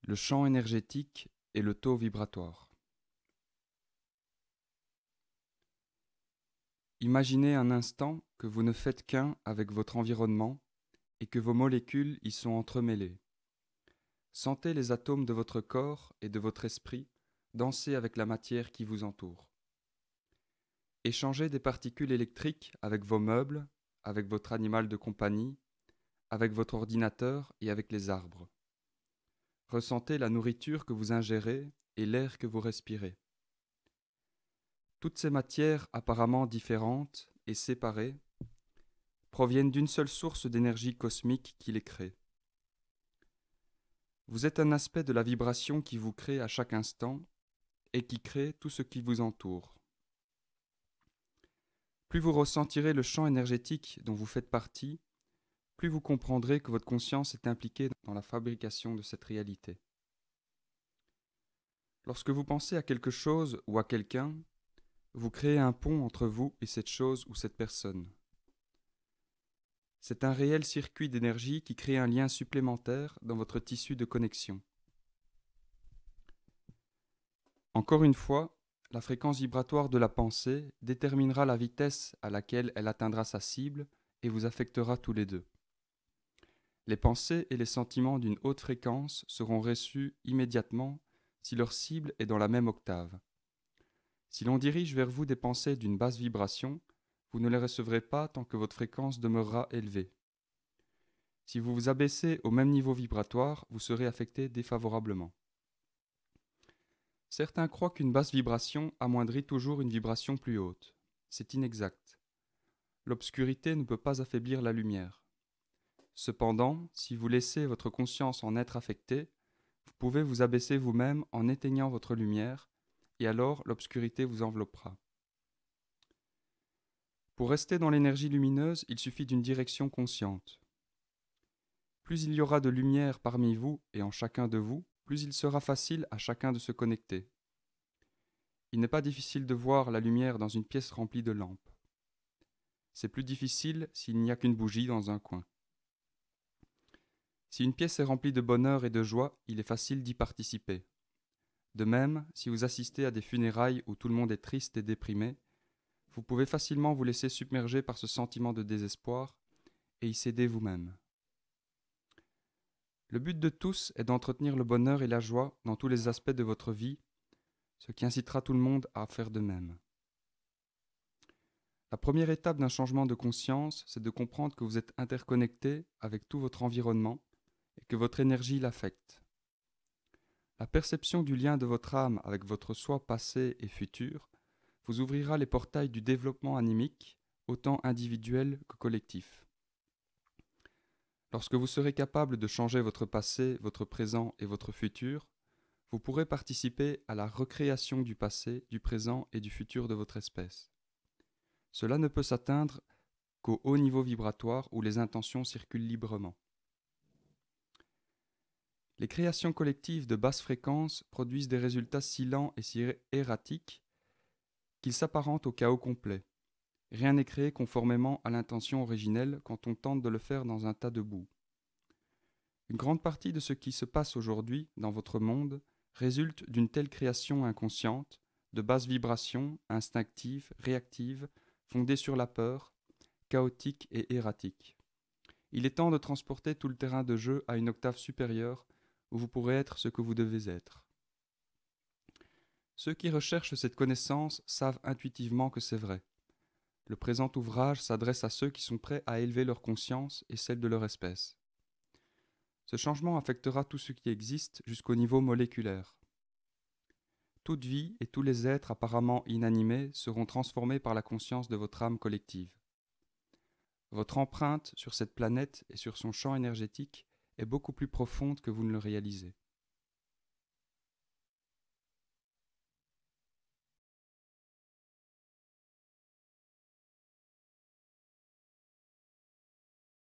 Le champ énergétique et le taux vibratoire. Imaginez un instant que vous ne faites qu'un avec votre environnement et que vos molécules y sont entremêlées. Sentez les atomes de votre corps et de votre esprit danser avec la matière qui vous entoure. Échangez des particules électriques avec vos meubles, avec votre animal de compagnie, avec votre ordinateur et avec les arbres. Ressentez la nourriture que vous ingérez et l'air que vous respirez. Toutes ces matières apparemment différentes et séparées proviennent d'une seule source d'énergie cosmique qui les crée. Vous êtes un aspect de la vibration qui vous crée à chaque instant et qui crée tout ce qui vous entoure. Plus vous ressentirez le champ énergétique dont vous faites partie, plus vous comprendrez que votre conscience est impliquée dans la fabrication de cette réalité. Lorsque vous pensez à quelque chose ou à quelqu'un, vous créez un pont entre vous et cette chose ou cette personne. C'est un réel circuit d'énergie qui crée un lien supplémentaire dans votre tissu de connexion. Encore une fois, la fréquence vibratoire de la pensée déterminera la vitesse à laquelle elle atteindra sa cible et vous affectera tous les deux. Les pensées et les sentiments d'une haute fréquence seront reçus immédiatement si leur cible est dans la même octave. Si l'on dirige vers vous des pensées d'une basse vibration, vous ne les recevrez pas tant que votre fréquence demeurera élevée. Si vous vous abaissez au même niveau vibratoire, vous serez affecté défavorablement. Certains croient qu'une basse vibration amoindrit toujours une vibration plus haute. C'est inexact. L'obscurité ne peut pas affaiblir la lumière. Cependant, si vous laissez votre conscience en être affectée, vous pouvez vous abaisser vous-même en éteignant votre lumière, et alors l'obscurité vous enveloppera. Pour rester dans l'énergie lumineuse, il suffit d'une direction consciente. Plus il y aura de lumière parmi vous et en chacun de vous, plus il sera facile à chacun de se connecter. Il n'est pas difficile de voir la lumière dans une pièce remplie de lampes. C'est plus difficile s'il n'y a qu'une bougie dans un coin. Si une pièce est remplie de bonheur et de joie, il est facile d'y participer. De même, si vous assistez à des funérailles où tout le monde est triste et déprimé, vous pouvez facilement vous laisser submerger par ce sentiment de désespoir et y céder vous-même. Le but de tous est d'entretenir le bonheur et la joie dans tous les aspects de votre vie, ce qui incitera tout le monde à faire de même. La première étape d'un changement de conscience, c'est de comprendre que vous êtes interconnecté avec tout votre environnement et que votre énergie l'affecte. La perception du lien de votre âme avec votre soi passé et futur vous ouvrira les portails du développement animique, autant individuel que collectif. Lorsque vous serez capable de changer votre passé, votre présent et votre futur, vous pourrez participer à la recréation du passé, du présent et du futur de votre espèce. Cela ne peut s'atteindre qu'au haut niveau vibratoire où les intentions circulent librement. Les créations collectives de basse fréquence produisent des résultats si lents et si erratiques qu'ils s'apparentent au chaos complet. Rien n'est créé conformément à l'intention originelle quand on tente de le faire dans un tas de boue. Une grande partie de ce qui se passe aujourd'hui dans votre monde résulte d'une telle création inconsciente, de basse vibration, instinctive, réactive, fondée sur la peur, chaotique et erratique. Il est temps de transporter tout le terrain de jeu à une octave supérieure où vous pourrez être ce que vous devez être. Ceux qui recherchent cette connaissance savent intuitivement que c'est vrai. Le présent ouvrage s'adresse à ceux qui sont prêts à élever leur conscience et celle de leur espèce. Ce changement affectera tout ce qui existe jusqu'au niveau moléculaire. Toute vie et tous les êtres apparemment inanimés seront transformés par la conscience de votre âme collective. Votre empreinte sur cette planète et sur son champ énergétique est beaucoup plus profonde que vous ne le réalisez.